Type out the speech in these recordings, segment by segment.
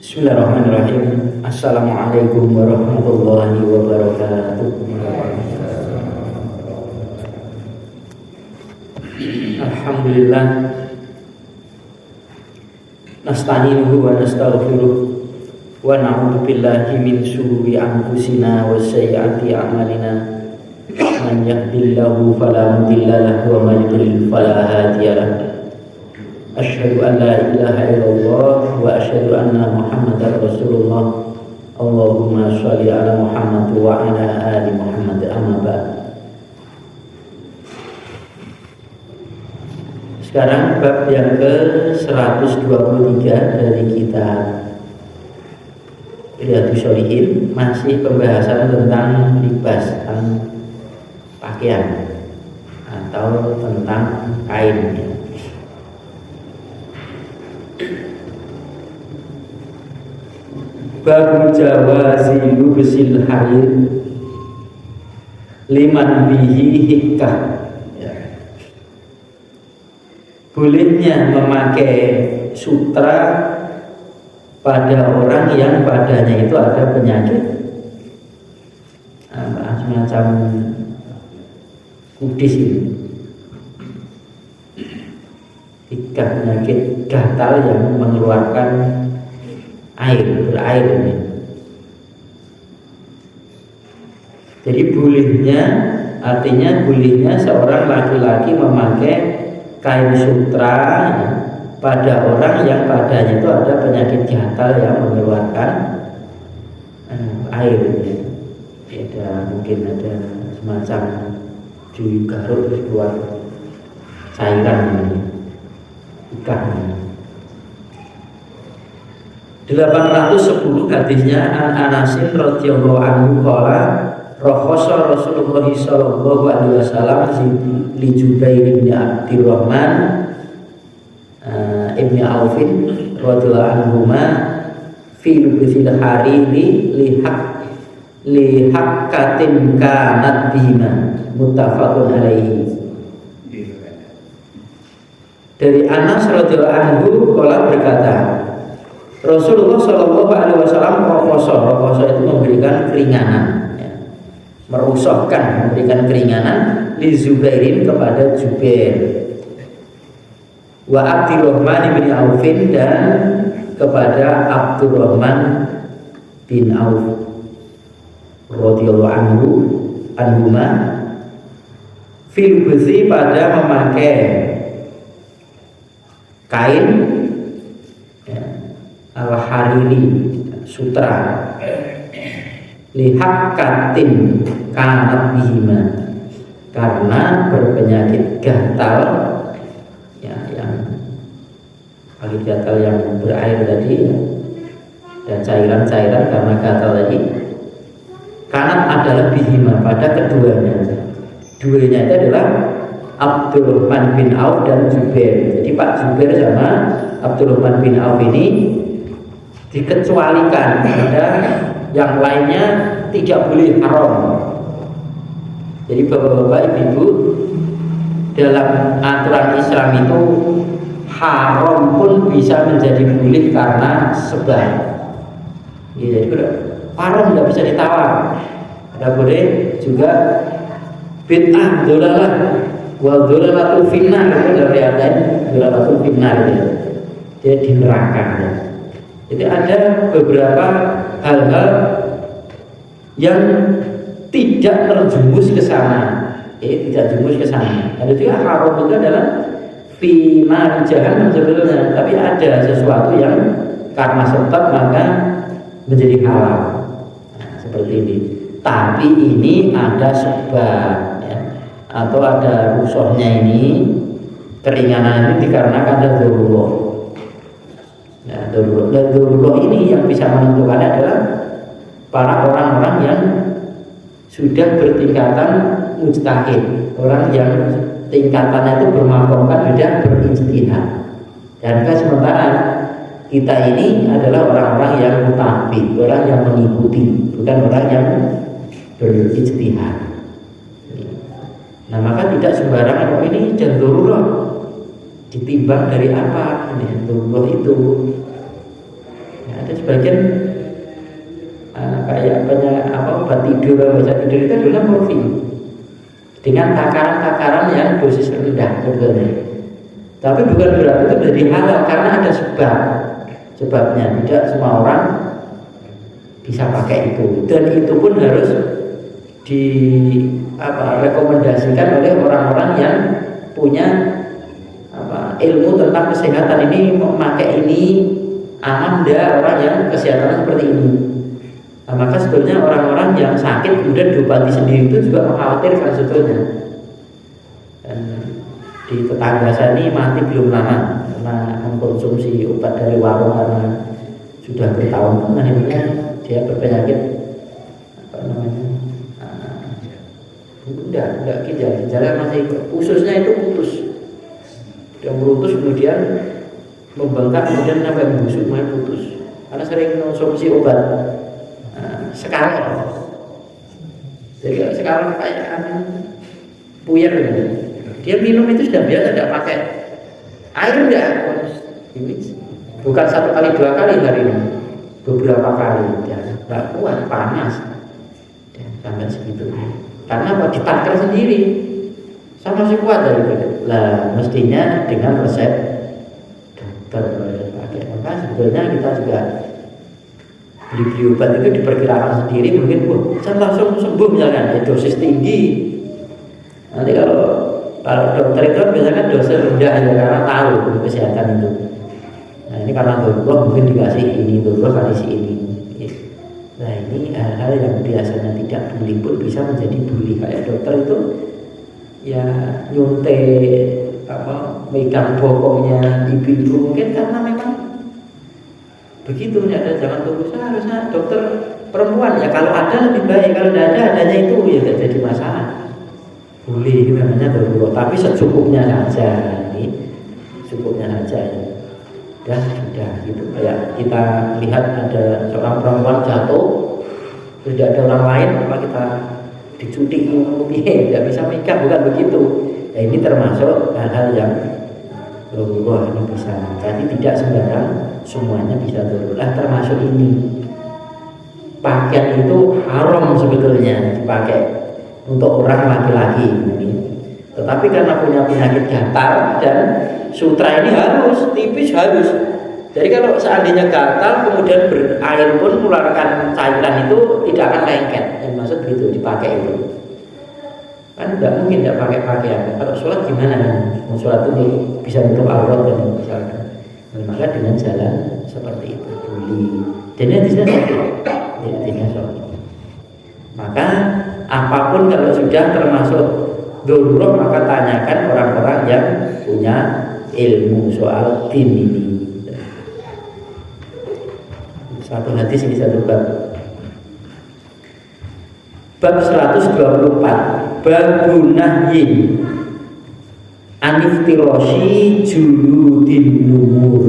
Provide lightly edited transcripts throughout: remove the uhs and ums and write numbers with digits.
Bismillahirrahmanirrahim. Assalamualaikum warahmatullahi wabarakatuh. Alhamdulillah. Nasta'inuhu wa nastaghfiruh wa na'udzu billahi min shururi anfusina wa sayyiati a'malina. Man yahdihillahu fala mudilla lahu wa may yudlil fala hadiya lahu. Asyhadu an la ilaha illallah wa asyhadu anna Muhammadar Rasulullah. Allahumma sholli ala Muhammad wa ala ali Muhammad, amma ba'd. Sekarang bab yang ke-123 dari kitab Riyadhus Shalihin, masih pembahasan tentang libas, tentang pakaian atau tentang kain. Bab jawazi lubsil harir liman bihi hikkah. Bolehnya memakai sutra pada orang yang padanya itu ada penyakit semacam kudis ini. Hikkah, penyakit gatal yang mengeluarkan berair ini. Jadi bolehnya, artinya bolehnya seorang laki-laki memakai kain sutra pada orang yang padanya itu ada penyakit gatal yang mengeluarkan air. Mungkin ada semacam jui garut terus keluar cairan ini, ikan. 810 hadisnya an Anasin radhiyallahu anhu qala rakhasa Rasulullah sallallahu alaihi wasallam li Jubair bin Abdurrahman ibni Aufin radhiyallahu anhuma fi lubsil hariri li hakkatin kanat bima muttafaqun alaihi. Dari Anas radhiyallahu anhu qala berkata, Rasulullah Shallallahu Alaihi Wasallam rokoso itu memberikan keringanan, merusakkan, memberikan keringanan li Zubairin kepada Jubair, wa Abdurrahman bin Aufin dan kepada Abdurrahman bin Auf radhiyallahu anhuma fil buzi pada memakai kain al-hariri sutra lihakatin kanat bihima, karena berpenyakit gatal yang gatal yang berair tadi dan cairan-cairan karena gatal tadi. Kanat adalah bihima pada keduanya itu adalah Abdurrahman bin Auf dan Jubair. Jadi Pak Jubair sama Abdurrahman bin Auf ini dikecualikan, ada yang lainnya tidak boleh haram. Jadi bapak-bapak ibu, dalam aturan Islam itu haram pun bisa menjadi boleh karena sebab. Jadi haram tidak bisa ditawar. Ada boleh juga bid'ah, dolalah, wa dolalatul finnar, itu dari ayat dolalatul finnar, dia di neraka. Jadi ada beberapa hal-hal yang tidak terjumus ke sana, tidak terjumus ke sana. Dan juga haram itu adalah fima jahannam sebenarnya, tapi ada sesuatu yang karena sebab maka menjadi halal. Nah, seperti ini. Tapi ini ada sebab, atau ada rusuhnya ini, keringanan ini dikarenakan ada darurat. Nah, darurat ini yang bisa menentukan adalah para orang-orang yang sudah bertingkatan mujtahid, orang yang tingkatannya itu bermakomkan sudah berijtihad. Dan sementara kita ini adalah orang-orang yang mutabi, orang yang mengikuti, bukan orang yang berijtihad. Nah, maka tidak sembarangan ini darurat. Ditimbang dari apa? Darurat itu Ada sebagian kayak obat tidur, obat tidur itu adalah morfin dengan takaran-takaran yang dosis rendah sebetulnya. Tapi bukan berarti itu menjadi halal karena ada sebabnya. Tidak semua orang bisa pakai itu, dan itu pun harus rekomendasikan oleh orang-orang yang punya ilmu tentang kesehatan. Ini memakai ini aman enggak orang yang kesehatan seperti ini. Nah, maka sebetulnya orang-orang yang sakit kemudian diobati sendiri itu juga mengkhawatirkan sebetulnya. Dan di tetangga saya ini mati belum lama karena mengkonsumsi obat dari warung karena sudah bertahun-tahun, akhirnya dia berpenyakit enggak gejala masih ususnya itu putus, yang putus kemudian membengkak kemudian sampai membusuk kemudian putus karena sering konsumsi obat sekarang. Jadi sekarang kayak puyer gitu. Dia minum itu sudah biasa, tidak pakai air, enggak, bukan 1 kali 2 kali hari ini, beberapa kali ya, enggak kuat, panas ya, sampai segitu. Karena apa? Ditaker sendiri, sama masih kuat dari itu. Lah mestinya dengan resep dokter pakai. Maka sebetulnya kita juga beli obat itu diperkirakan sendiri, mungkin bisa langsung sembuh misalkan dosis tinggi. Nanti kalau dokter itu biasanya dosis rendah ya, karena tahu kesehatan itu. Nah ini karena darurat mungkin dikasih ini, darurat kasih ini. Nah ini hal-hal yang biasanya tidak bully pun bisa menjadi bully. Kayak dokter itu ya nyuntik megang bokongnya ibu-ibu mungkin karena memang begitu, ada jangan tunggu seharusnya dokter perempuan ya, kalau ada lebih baik, kalau tidak ada adanya itu ya tidak jadi masalah. Boleh itu namanya darurat, tapi secukupnya saja, ini cukupnya saja ya. Sudah gitu. Kayak kita lihat ada seorang perempuan jatuh, tidak ada orang lain, apa kita dicutik tidak bisa menikah, bukan begitu. Ya ini termasuk hal-hal yang darurat, ini bisa. Jadi tidak sembarang semuanya bisa darurat, termasuk ini. Pakaian itu haram sebetulnya dipakai untuk orang laki-laki ini. Tetapi karena punya penyakit gatal dan sutra ini harus tipis harus. Jadi kalau seandainya gatal kemudian berair pun mengeluarkan cairan itu tidak akan lengket. Yang maksud gitu dipakai itu. Kan tidak mungkin tidak pakai pakaian. Kalau sholat gimana? Sholat itu bisa untuk aurat dan misalkan. Dan maka dengan jalan seperti itu boleh. Dan ini tidak sholat. Maka apapun kalau sudah termasuk darurat maka tanyakan orang-orang yang punya ilmu soal din ini. Satu hadis ini satu bab. Bab 124. Babun nahyi aniftirosi juludin numur.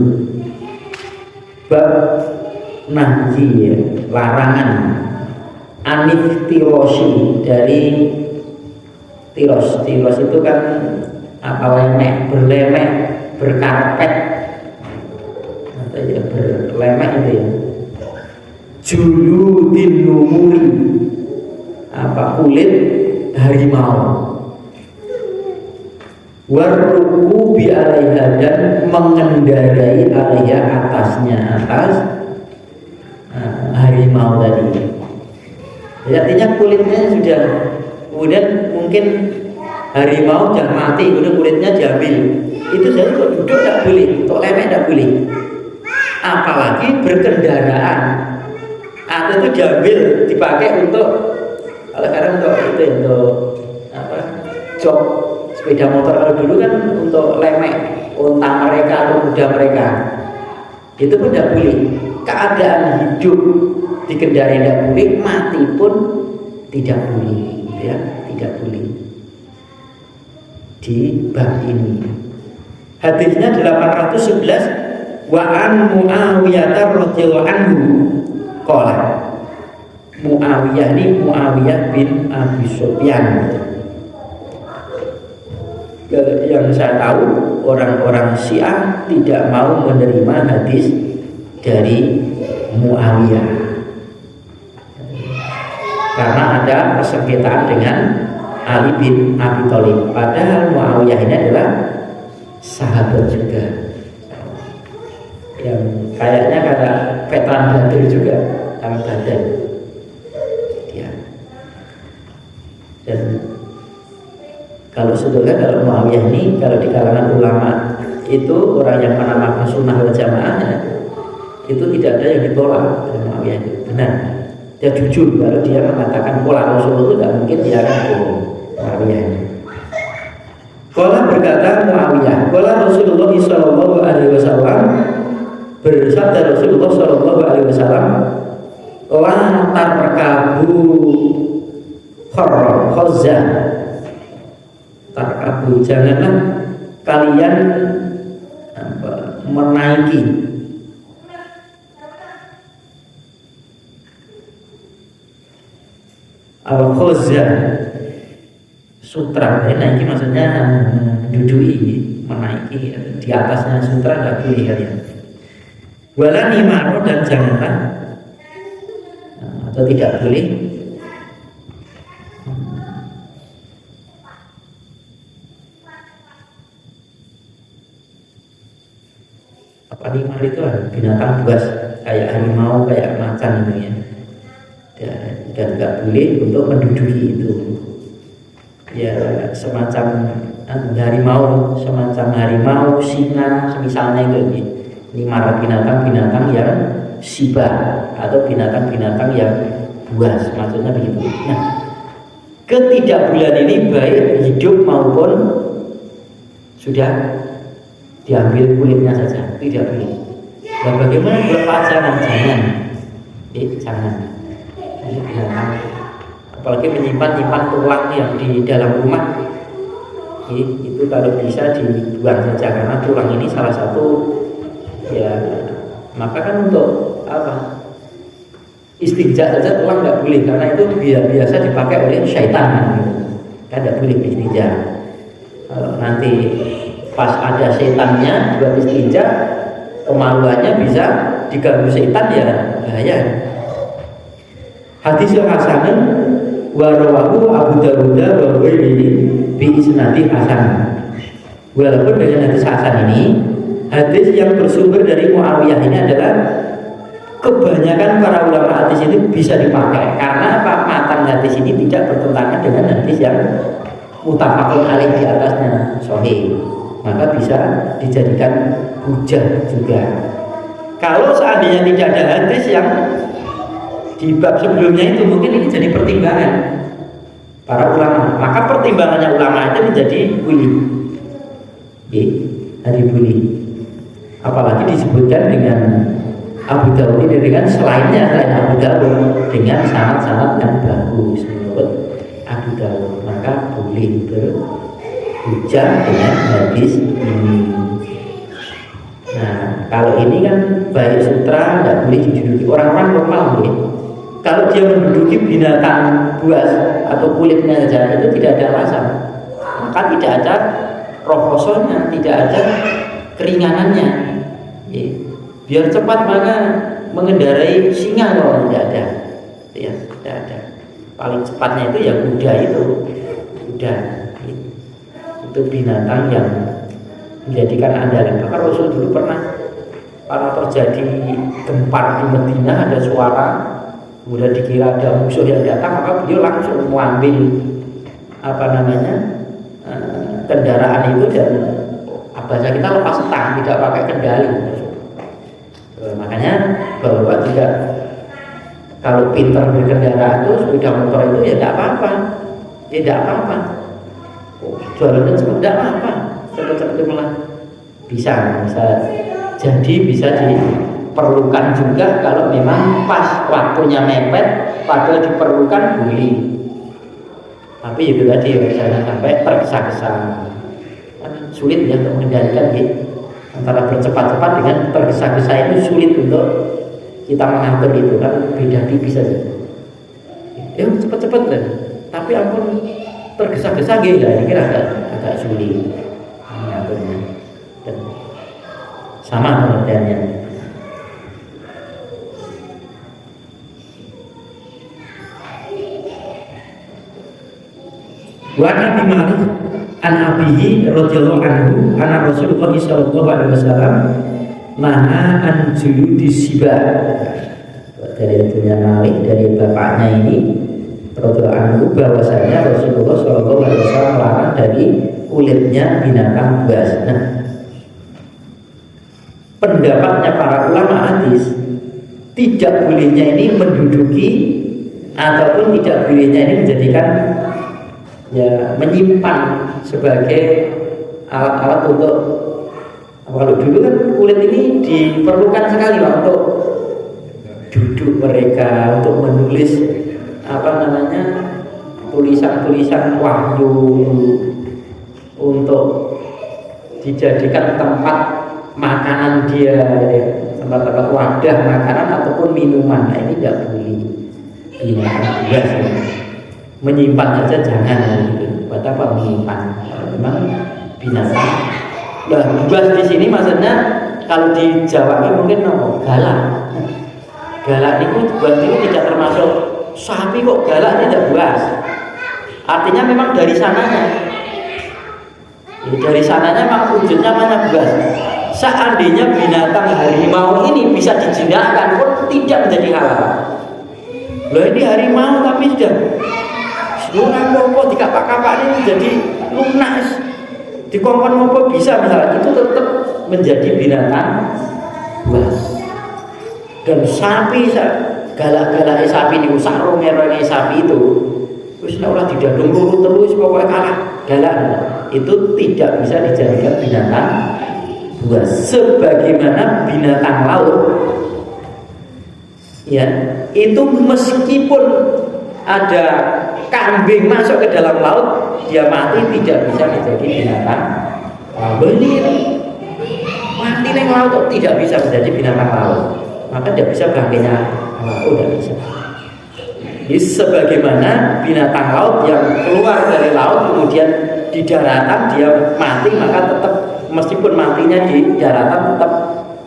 Bab nahyi larangan aniftirosi dari tiros itu kan lemek, berlemek, berkarpet atau ya berlemek itu ya. Juludin numuri kulit harimau. Warruku bi alaiha dan mengendarai alaiha atas harimau tadi. Ya, artinya kulitnya sudah kemudian mungkin harimau sudah mati, kemudian kulitnya diambil. Itu saja kok duduk tidak boleh, untuk lemek tidak boleh. Apalagi berkendaraan atau itu diambil dipakai untuk kalau sekarang untuk itu untuk jok sepeda motor. Kalau dulu kan untuk lemek unta mereka atau kuda mereka itu pun tidak boleh. Keadaan hidup dikendarai tidak boleh, mati pun tidak boleh ya, tidak boleh di bab ini. Hadisnya 811. Wa an Muawiyah radhiyallahu anhu qala. Muawiyah ini Muawiyah bin Abi Sufyan. Yang saya tahu orang-orang Syiah tidak mau menerima hadis dari Muawiyah, karena ada persengketaan dengan Ali bin Abi Thalib. Padahal Muawiyah ini adalah sahabat juga, yang kayaknya karena veteran Badar juga, kami Badar ya. Dan kalau sebetulnya kalau Muawiyah ini, kalau di kalangan ulama itu orang yang menamakan sunnah wal jamaah, itu tidak ada yang ditolak dari Muawiyah itu. Benar, dia jujur kalau dia mengatakan pola Rasul itu tidak mungkin dia akan bohong. Muawiyah ini Qala berkata Muawiyah, qala Rasulullah sallallahu alaihi wasallam, bersabda Rasulullah sallallahu alaihi wasallam, la tarkabu khazza, tarkabu, janganlah kalian menaiki al-khazza, sutra. Naiki maksudnya dudui, menaiki di atasnya sutra, nggak boleh kalian. Wala nimaro, dan janganlah atau tidak boleh apa nimar itu binatang buas kayak harimau, kayak macan itu ya. Dan nggak boleh untuk menduduki itu. Ya semacam harimau, singa, semisalnya itu. Ini marah binatang-binatang yang sibah atau binatang-binatang yang buas, maksudnya begitu. Nah, ketidakbolehan ini baik hidup maupun sudah diambil kulitnya saja, tidak boleh. Dan bagaimana berlepas jangan, jangan. Ini binatang, apalagi menyimpan tulang yang di dalam rumah, itu kalau bisa dibuang saja, karena tulang ini salah satu ya, maka kan untuk apa, istinja saja tulang nggak boleh, karena itu biasa dipakai oleh syaitan kan tidak boleh istinja. Kalau nanti pas ada setannya buat istinja, kemaluannya bisa diganggu setan, ya bahaya. Hadis yang hasanun wa rawahu Abu Dawud wa ghairihi bi isnadi hasan. Walaupun dengan hadis hasan ini, hadis yang bersumber dari Muawiyah ini adalah kebanyakan para ulama hadis ini bisa dipakai, karena apa? Matan hadis ini tidak bertentangan dengan hadis yang muttafaqun alaih di atasnya, sahih, maka bisa dijadikan hujah juga. Kalau seandainya tidak ada hadis yang di bab sebelumnya itu, mungkin ini jadi pertimbangan para ulama, maka pertimbangannya ulama itu menjadi buli, hari buli. Apalagi disebutkan dengan Abu Dawud ini dengan selain Abu Dawud dengan sanad-sanad yang bagus menurut Abu Dawud, maka boleh berhujjah dengan hadis ini. Nah, kalau ini kan baik sutra nggak boleh diduduki, orang-orang normal boleh. Kalau dia menduduki binatang buas atau kulitnya saja, itu tidak ada alasan, maka tidak ada rohosonya, tidak ada keringanannya. Biar cepat maka mengendarai singa, kalau tidak ada, ya tidak ada. Paling cepatnya itu ya kuda itu binatang yang menjadikan andalan. Bahkan Rasul dulu pernah terjadi gempar di Madinah, ada suara, kemudian dikira ada musuh yang datang, maka beliau langsung mengambil kendaraan itu, dan bahasa kita lepas tang, tidak pakai kendali. Makanya bahwa juga kalau pintar berkendara itu, sepeda motor itu ya tidak apa-apa, jalannya cepat tidak apa-apa, cepat malah bisa jadi bisa diperlukan juga kalau memang pas waktunya mepet, padahal diperlukan boleh. Tapi itu tadi jangan sampai tergesa-gesa, kan sulit ya untuk mengendalikan antara bercepat-cepat dengan tergesa-gesa, itu sulit untuk kita mengatur itu, kan beda tipis saja. Ya cepat-cepat kan, tapi ampun tergesa-gesa ya, ini kira agak sulit mengaturnya. Dan sama pengertiannya. Wa Nabi Malik an abihi radhiyallahu anhu anna Rasulullah sallallahu alaihi wasallam naha an juludi siba. Dari dunia Malik dari bapaknya ini radhiyallahu anhu bahwasanya Rasulullah sallallahu alaihi wasallam melarang dari kulitnya binatang buas. Nah, pendapatnya para ulama hadis tidak bolehnya ini menduduki ataupun tidak bolehnya ini menjadikan ya menyimpan sebagai alat-alat untuk kalau dulu kan kulit ini diperlukan sekali Pak, untuk duduk mereka, untuk menulis tulisan-tulisan wahyu, untuk dijadikan tempat makanan dia, tempat-tempat wadah makanan ataupun minuman. Nah, ini tidak boleh binatang buas ya. Menyimpan saja jangan gitu. Buat apa menyimpan? Memang binatang. Nah, buas di sini maksudnya kalau di Jawa ini mungkin galak. Galak itu buat ini tidak termasuk sapi kok galak tidak buas. Artinya memang dari sananya. Dari sananya memang wujudnya mana buas. Seandainya binatang harimau ini bisa dijinakkan pun tidak menjadi halal. Loh ini harimau tapi sudah seluruh mopo di kapak-kapak ini menjadi lunas, di kompon mopo bisa misalnya, itu tetap menjadi binatang buas. Dan sapi galak-galak sapi ini usah ronger-ronger sapi itu terus orang didadung lurut terus pokoknya kalah galak, itu tidak bisa dijadikan binatang buas. Sebagaimana binatang laut ya, itu meskipun ada kambing masuk ke dalam laut dia mati tidak bisa menjadi binatang laut. Ini mati di laut tidak bisa menjadi binatang laut, maka tidak bisa bangkainya laut, tidak bisa. Jadi sebagaimana binatang laut yang keluar dari laut kemudian di daratan dia mati, maka tetap meskipun matinya di daratan tetap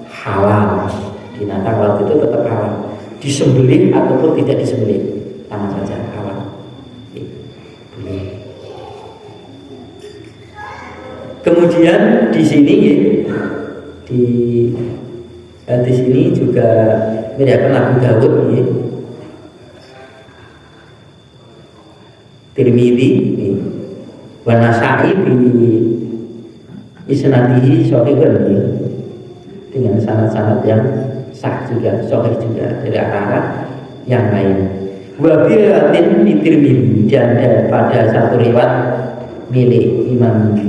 halal. Binatang laut itu tetap halal, disembelih ataupun tidak disembelih sama saja halal. Kemudian di sini di hadis ini juga meriwayatkan Abu Dawud ya, Tirmidzi wa Nasa'i bi isnadihi sahihun ya, dengan sanad-sanad yang sah juga, sahih juga dari arah yang lain. Wa bi riwayatin Tirmidzi, dan pada satu riwayat milik Imam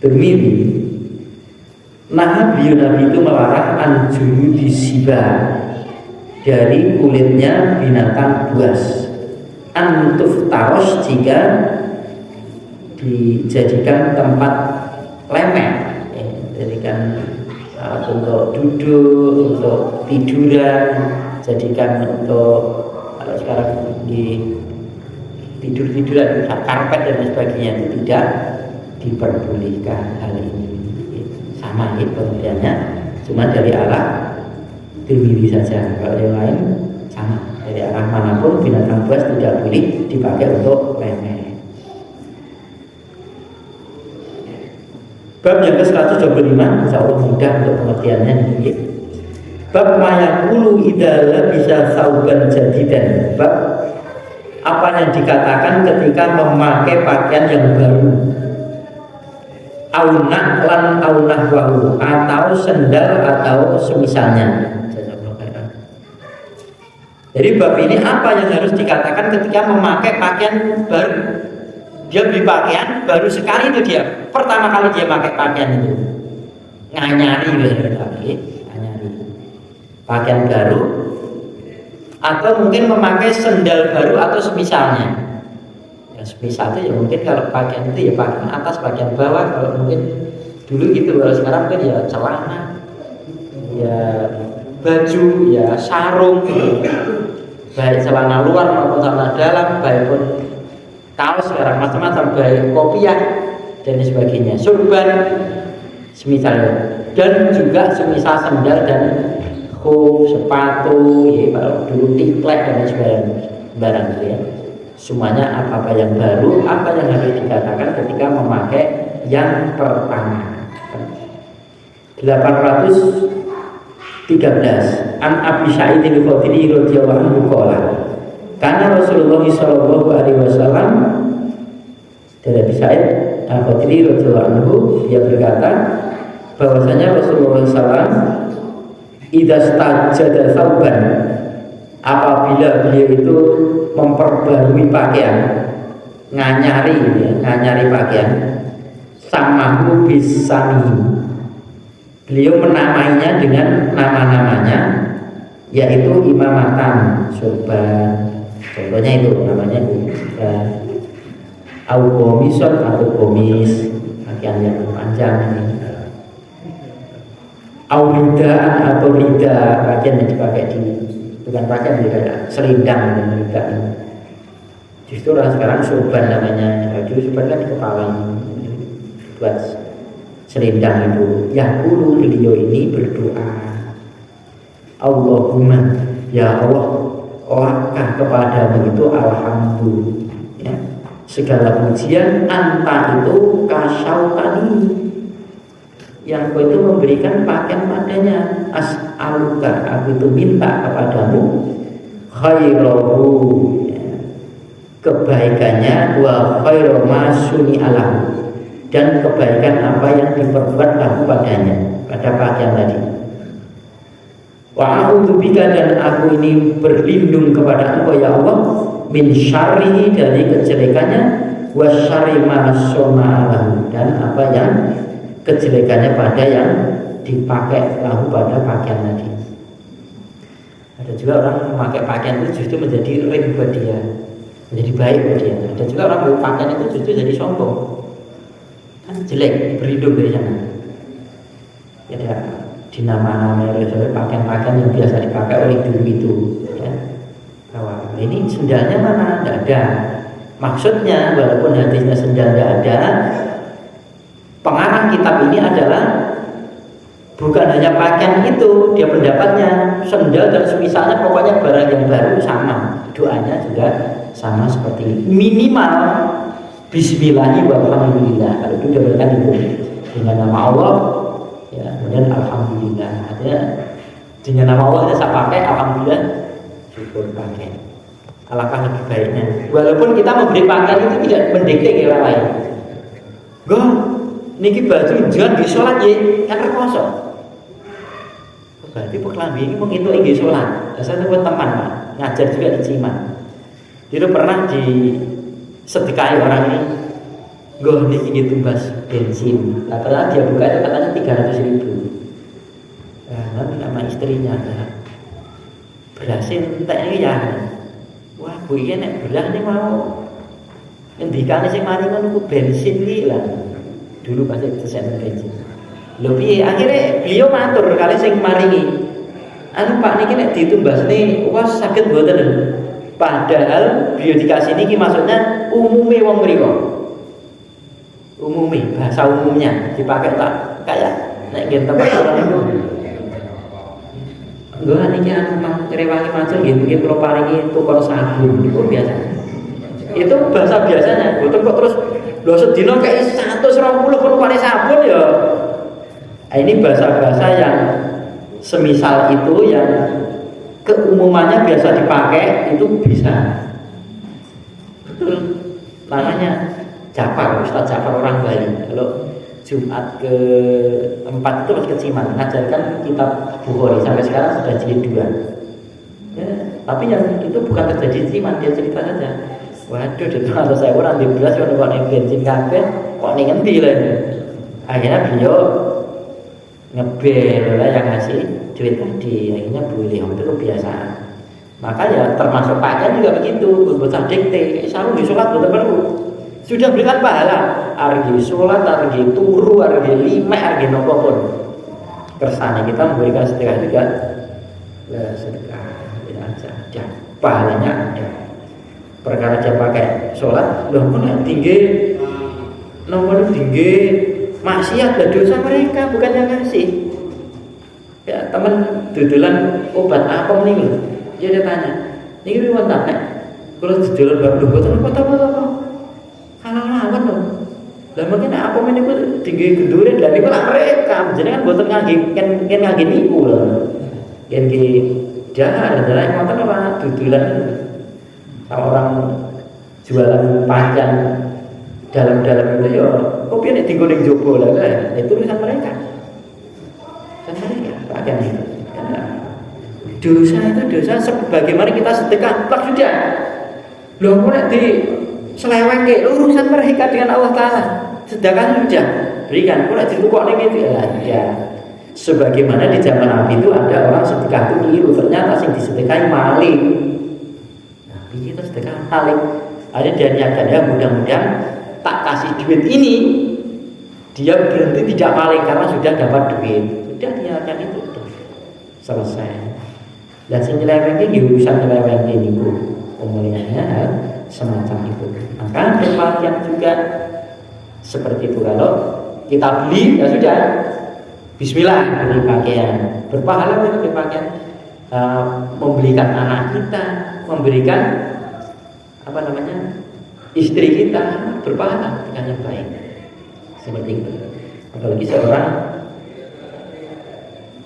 Tirmidzi, nah Nabi itu melarang anjulu disiba, dari kulitnya binatang buas, antuf taros, jika dijadikan tempat lemek ya, jadikan untuk duduk, untuk tiduran, jadikan untuk kalau sekarang di tidur-tiduran karpet dan sebagainya, itu tidak diperbolehkan hal ini. Sama ini pengertiannya, cuma dari arah Tirmidzi saja. Kalau yang lain sama, dari arah manapun binatang buas tidak boleh dipakai untuk lemek. Bab yang ke-125, insyaallah mudah untuk pengertiannya ini. Bab mayaqulu idza bisa sauban jadidan. Bab apa yang dikatakan ketika memakai pakaian yang baru. Aunak lan aunah wahu, atau sendal atau semisalnya. Jadi bab ini apa yang harus dikatakan ketika memakai pakaian baru. Dia beli pakaian baru sekali, itu dia pertama kali dia pakai pakaian itu nganyari nganyari pakaian baru, atau mungkin memakai sendal baru atau semisalnya. Ya semisal itu ya mungkin kalau pakaian itu ya pakaian atas pakaian bawah, kalau mungkin dulu gitu, kalau sekarang kan ya celana, ya baju, ya sarung gitu. Baik celana luar maupun celana dalam, baik pun kaos sekarang macam-macam, baik kopiah dan sebagainya, surban semisalnya, dan juga semisal sandal dan sepatu ya, kalau dulu tiklek dan sebagainya barang itu ya, semuanya apa-apa yang baru, apa yang harus dikatakan ketika memakai yang pertama. 813 An Abi Sa'id al-Khudri radhiyallahu anhu qala kana Rasulullah sallallahu alaihi wasallam, dari Abi Sa'id al-Khudri radhiyallahu anhu, dia berkata bahwasanya Rasulullah SAW idza stajada thawban, apabila beliau itu memperbarui pakaian, nganyari pakaian, samahu bisami, beliau menamainya dengan nama-namanya, yaitu imamatan, surban, contohnya itu namanya au komison atau komis, pakaian yang panjang ini, au ridaan atau rida, pakaian yang dipakai di, bukan pakaian kayak selendang dan rida ini. Justru orang sekarang surban namanya, dulu surban kan di kepala ini, buat selendang itu. Yaqulu, beliau ini berdoa, Allahumma, ya Allah, orakah kepadamu itu alhamdulillah, ya, segala pujian, anta itu kasyautani, yang kau itu memberikan pakaian padanya, as'aluka, aku itu minta kepadamu khairahu, ya, kebaikannya, wa khairu ma suni'alahu, dan kebaikan apa yang diperbuat lahu padanya, pada pakaian tadi. Wa a'udzubika, dan aku ini berlindung kepada Engkau ya Allah, min syarrihi, dari kejelekannya, wa syarri ma suna'alahu, dan apa yang kejelekannya pada yang dipakai lahu pada pakaian tadi. Ada juga orang memakai pakaian itu justru menjadi rim buat dia, menjadi baik buat dia. Ada juga orang memakai pakaian itu justru jadi sombong, kan jelek, berlindung dari sana. Ya, dinama-namai oleh pakaian-pakaian yang biasa dipakai oleh dulu itu, ya. Bahwa ini sendalnya mana? Tidak ada. Maksudnya walaupun hadisnya sendal tidak ada, pengarang kitab ini adalah bukan hanya pakaian itu, dia pendapatnya sendal dan semisalnya, pokoknya barang yang baru sama, doanya juga sama seperti ini. Minimal bismillahi walhamdulillah, kalau itu dia berikan itu dengan nama Allah, ya, kemudian alhamdulillah, artinya dengan nama Allah saya pakai, alhamdulillah, syukur pakai. Alangkah lebih baiknya, walaupun kita memberi pakaian itu tidak mendekati orang lain. Goh, niki baju jangan di sholat ya, kan rekoso. Berarti peklambi ini mau itu ingin sholat. Saya buat teman Pak, ngajar juga di Ciman. Dia pernah disedekahi orang ini, goh niki ditumbas bensin. Katanya dia buka itu katanya 300.000. Nah, nama istrinya berhasil entek ini ya. Wah, bu ini nek belah nih mau ngendikane sing mari ngono bensin iki lah. Dulu pasti kesehatan bensin. Lebih akhirnya beliau matur kali sing maringi. Anu Pak niki nek ditumbasne wah saged mboten. Padahal beliau dikasih niki maksudnya umume wong mriku. Umume bahasa umumnya dipakai tak kayak nek nggih tempat orang itu. Enggak niki anu mang rewangi macul nggih mungkin kula paringi tukul sabun niku biasa. Itu bahasa biasanya. Mboten kok terus lho sedina kayak 120 pun kone sabun ya. Nah, ini bahasa-bahasa yang semisal itu yang keumumannya biasa dipakai itu bisa. Betul. Namanya Jafar, Ustaz Jafar orang Bali. Kalau Jumat ke-4 itu masih keciman mengajarkan kitab Bukhari, sampai sekarang sudah jilid 2. Ya, tapi yang itu bukan terjadi ciman, dia cerita saja. Waduh, di tempat saya orang di belas kalau kok naik bensin kafe, kok nih ngendi lah. Akhirnya beliau ngebel lah yang ngasih duit tadi, akhirnya boleh, itu kebiasaan. Maka ya termasuk pakaian juga begitu, berbocah dikte, selalu di sholat betul perlu. Sudah berikan pahala, argi sholat, argi turu, argi lima, argi nopo pun. Kersane kita memberikan sedekah juga, sedekah aja, ada pahalanya ada. Perkara dia pakai sholat, loh kok tinggi, nomor tinggi, maksiat dan dosa mereka bukan yang ngasih. Ya teman dudulan obat apa nih? Dia tanya, ini riwan tak? Kalau dijual baru buatan apa? Kalau lawan dong. Lah mungkin apa meniku tinggi gendurin dan niku lak mereka jenengan boten ngangge kan ngangge niku lho. Yen ki jahat adalah ngoten apa dudulan sama orang jualan panjang dalam-dalam itu ya kopi nek dienggo ning jowo lah kan itu urusan mereka. Kan mereka pakaian itu. Karena dosa itu dosa sebagaimana kita sedekah tak sudah. Loh kok nek di seleweng ke urusan mereka dengan Allah Ta'ala. Sedangkan sudah berikan kok nek ditukok ning iki ya. Sebagaimana di zaman Nabi itu ada orang sedekah itu keliru, ternyata yang disedekahi maling. Nabi kita sedekah maling. Ada dia niatkan ya mudah-mudahan tak kasih duit ini dia berhenti tidak maling karena sudah dapat duit. Sudah niatkan itu selesai. Dan nyeleweng ini urusan nyeleweng ini pemulihannya semacam itu. Maka berpakaian juga seperti itu. Kalau kita beli ya sudah bismillah beli pakaian, berpahala beli pakaian, membelikan anak kita, memberikan istri kita, berpahala dengan yang baik seperti itu. Apalagi seorang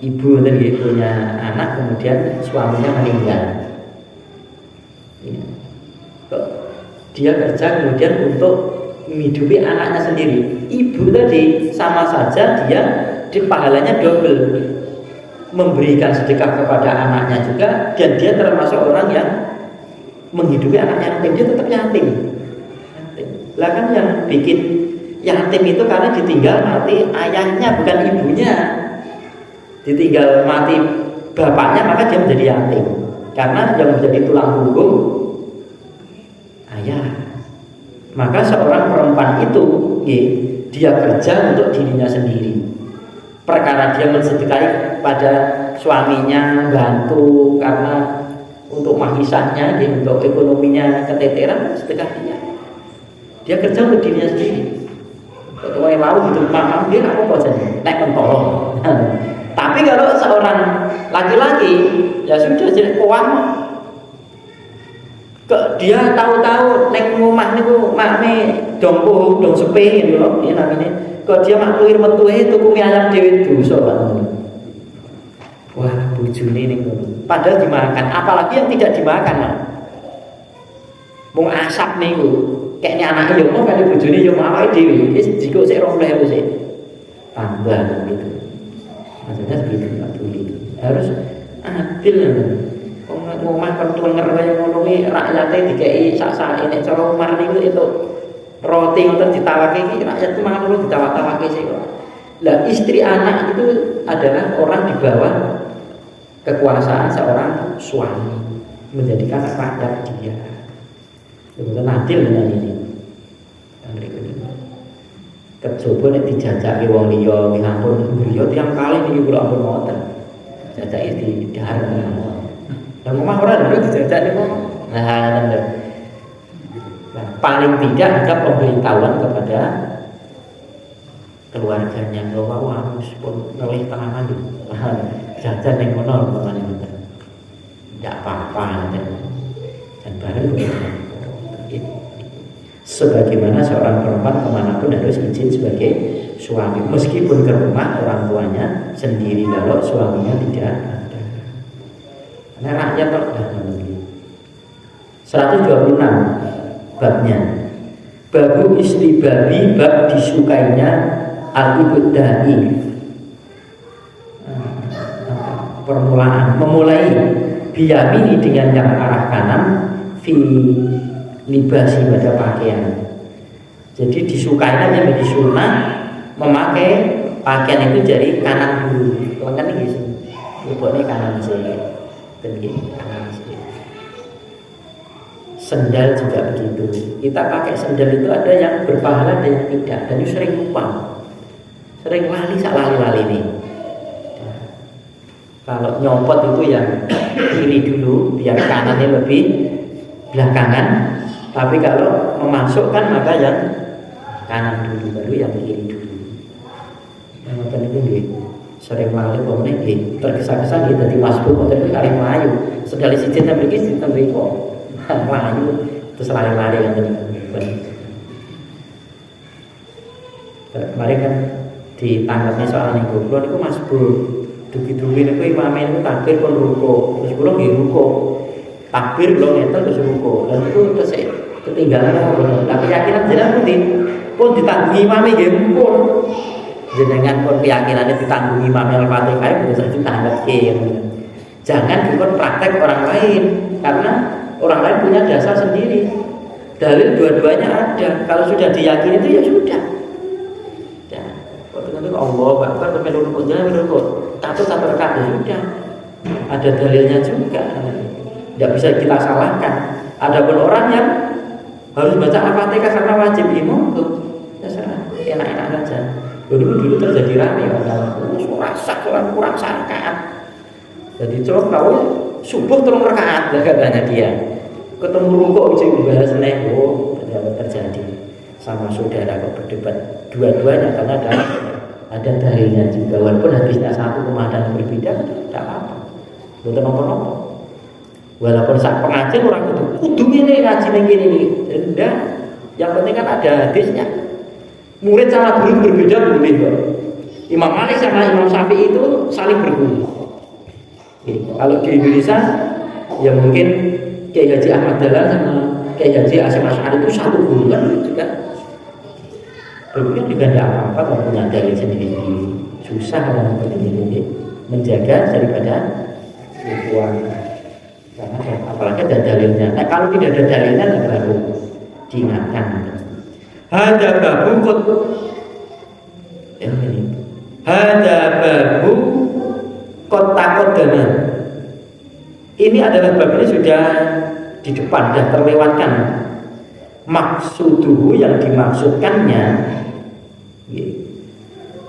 ibu tadi punya anak kemudian suaminya meninggal, dia kerja kemudian untuk menghidupi anaknya sendiri. Ibu tadi sama saja dia di pahalanya double, memberikan sedekah kepada anaknya juga, dan dia termasuk orang yang menghidupi anaknya yatim. Dia tetap yatim. Lah kan yang bikin yatim itu karena ditinggal mati ayahnya bukan ibunya, ditinggal mati bapaknya, maka dia menjadi yatim karena yang menjadi tulang punggung ayah. Maka seorang perempuan itu dia kerja untuk dirinya sendiri. Perkara dia mensedekahi pada suaminya, bantu karena untuk mahisahnya, untuk ekonominya keteteran, sedekah dia. Dia kerja untuk dirinya sendiri. Kalau yang lalu hidup mamam dia apa saja, naik mentolong. Tapi kalau seorang laki-laki ya sudah jadi kuat. Dia tahu-tahu nek ngomah niku makne dong pohong dong sepe gitu loh, ini namanya. Kok dia makluir metuhe tuku mie ayam dhewe dosa kan. Wah, bojone niku. Padahal dimakan, apalagi yang tidak dimakan. Mung asap niku. Kayaknya anaknya yo mau kali bojone yo mau awake dhewe. Wis jiko sik 20.000 sik. Tambah gitu. Maksudnya begitu Pak Duli. Harus adil. Ngomah pentlenger kaya ngono kuwi rakyate dikeki sak-sak nek cara omah niku itu roti ngoten ditawake iki rakyat ku mangan ngono ditawak-tawake sik kok. Lah istri anak itu adalah orang di bawah kekuasaan seorang suami, menjadikan rakyat dia. Itu adil ini. Kecoba nek dijajake wong liya nggih ampun griya tiang kali niki kula ampun ngoten. Jajake di dahar. Lah omah ora lho dijajak niku. Nah, paling tidak ada pemberitahuan kepada keluarganya bahwa harus pun ngelih tangan dulu. Jajan ning kono pamane ngoten. Enggak apa-apa dan baru sebagaimana seorang perempuan kemanapun harus izin sebagai suami, meskipun ke rumah orang tuanya sendiri kalau suaminya tidak ada. Karena rakyat terdapat 126 babnya. Babu istri babi, bab disukainya al-ibtidai. Permulaan, memulai biyamini dengan yang arah kanan fi libasi pada pakaian. Jadi disukainya menjadi sunnah memakai pakaian itu dari kanan dulu. Lengan ini sih, ini kanan sih, kanan sih. Sendal juga begitu. Kita pakai sendal itu ada yang berpahala dan yang tidak. Dan itu sering lupa, sering lali, sak lali nih. Kalau nyopot itu yang kiri dulu, biar kanannya lebih belakangan. Tapi kalau memasukkan maka yang kanan dulu, baru yang kiri dulu. Yang itu gitu. Sering lali pokoknya gitu. Tergesa-gesa gitu. Dari masbuk atau itu kali melayu. Sedali sijin yang berikis ditambah kok. melayu terus lari-lari kan kemarin kan ditangkapnya soal niku kula niku Mas Bu dugi-dugi niku imame niku takbir pun ruko terus kula nggih ruko takbir kula ngeten terus ruko dan itu terus ketinggalan tapi keyakinan jenengan pun ditanggungi imame nggih pun jenengan pun keyakinannya ditanggungi imame Al-Fatihah bisa ditanggapi jangan ikut praktek orang lain karena orang lain punya dasar sendiri dalil dua-duanya ada kalau sudah diyakini itu ya sudah itu Allah bahkan bermelu rukun jangan rukun satu rakaat ya sudah ada dalilnya juga tidak bisa kita salahkan adapun orang yang harus baca Al-Fatihah karena wajib imam tuh enak-enak saja dulu terjadi rame rasa kurang rakaat jadi coba kau subuh turun rakaat katanya dia ketemu rukuk ujung balas nego terjadi sama saudara kok berdebat dua-duanya karena ada dalilnya juga walaupun hadisnya satu pemahaman berbeda tidak apa-apa bukan nomor-nomor walaupun saat pengajian orang itu kudu ini ngaji ini enggak yang penting kan ada hadisnya murid sama guru berbeda boleh kok Imam Malik sama Imam Syafi'i itu saling berguru kalau di Indonesia ya mungkin Kiai Haji Ahmad Dahlan sama Kiai Haji Hasyim Asy'ari itu satu guru kan juga berpikir juga tidak apa-apa kalau punya dalil sendiri susah kalau ini menjaga daripada uang karena apalagi ada dalilnya nah kalau tidak ada dalilnya baru diingatkan ada babu ada babu kotakot dana ini adalah bab ini sudah di depan sudah terlewatkan maksuduhu yang dimaksudkannya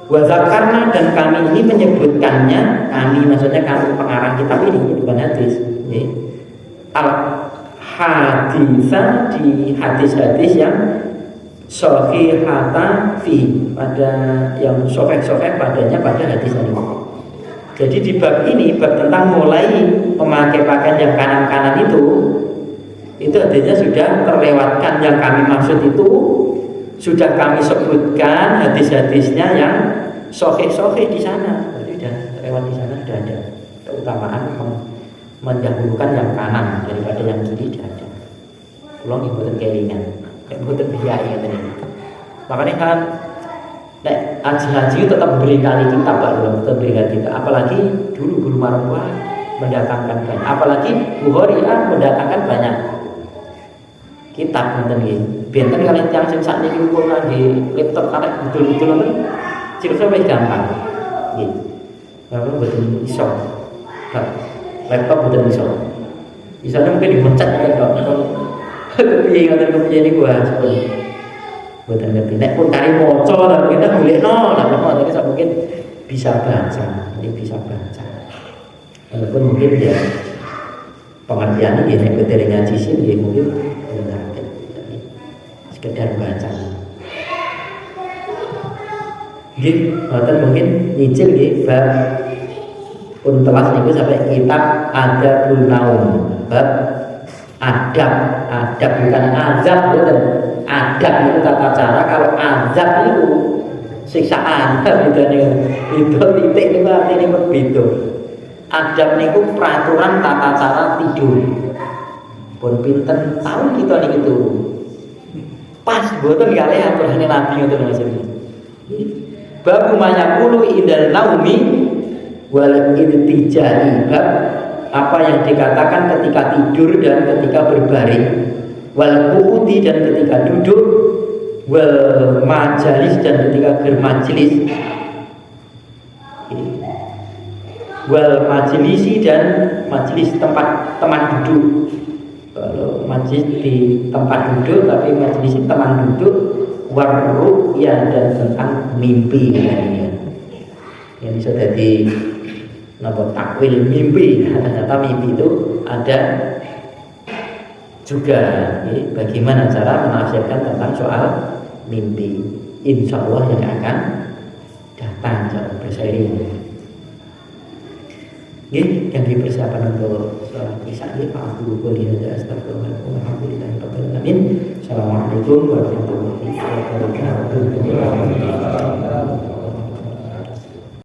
wazakarna dan kami ini menyebutkannya kami maksudnya kami pengarang kitab ini bukan hadis al hadisah di hadis-hadis yang sahihatan fi pada yang sahih padanya pada hadis ini jadi di bab ini bab tentang mulai memakai pakaian yang kanan-kanan itu artinya sudah terlewatkan yang kami maksud itu sudah kami sebutkan hadis-hadisnya yang sahih di sana jadi sudah lewat di sana sudah ada keutamaan mendahulukan yang kanan daripada yang kiri sudah ada pulang ibutan kelingan ibutan biaya makanya kan haji tetap berkali kitab belum tetap berkali kitab apalagi dulu guru marwah mendatangkan banyak apalagi Bukhari mendatangkan banyak kitab nonton gitu. Benten kalian yang saat ini kumpulkan di laptop kalian betul-betul nonton, cerita lebih gampang. Gitu. Lalu betul iso, laptop betul iso. Misalnya mungkin dipencet kan kalau kepiye ini gua betul ngerti. Nek pun cari moco lah kita boleh lah tapi mungkin bisa baca, jadi bisa baca. Walaupun mungkin ya pengertiannya dia nek dari ngaji sih dia mungkin sekedar baca. Nggih, ngoten mungkin nyicil nggih bab pun telas niku sampai kitab Adabun Naum. Bab adab bukan azab betul. Adab itu tata cara, kalau azab itu siksaan. Bedane itu titik niku artine berbeda. Adab niku peraturan tata cara tidur. Pun pinten tahun kita niki turu. Pas boten kalih aturane Nabi ngoten maksudnya. Bab mayaqulu indal naumi wal intijai bab apa yang dikatakan ketika tidur dan ketika berbaring wal qu'udi dan ketika duduk wal majalis dan ketika bermajelis wal majlisi dan majelis tempat teman duduk. Kalau majlis di tempat duduk tapi majelis di teman duduk warru'ya dan tentang mimpi yang bisa jadi takwil mimpi. Ternyata mimpi itu ada juga bagaimana cara menafsirkan tentang soal mimpi, insya Allah yang akan datang berseiring. Nggih, kangge persiapan untuk sholat isya nggih Pak Guru kulo ya astagfirullah alhamdulillahirabbil alamin. Assalamualaikum warahmatullahi wabarakatuh.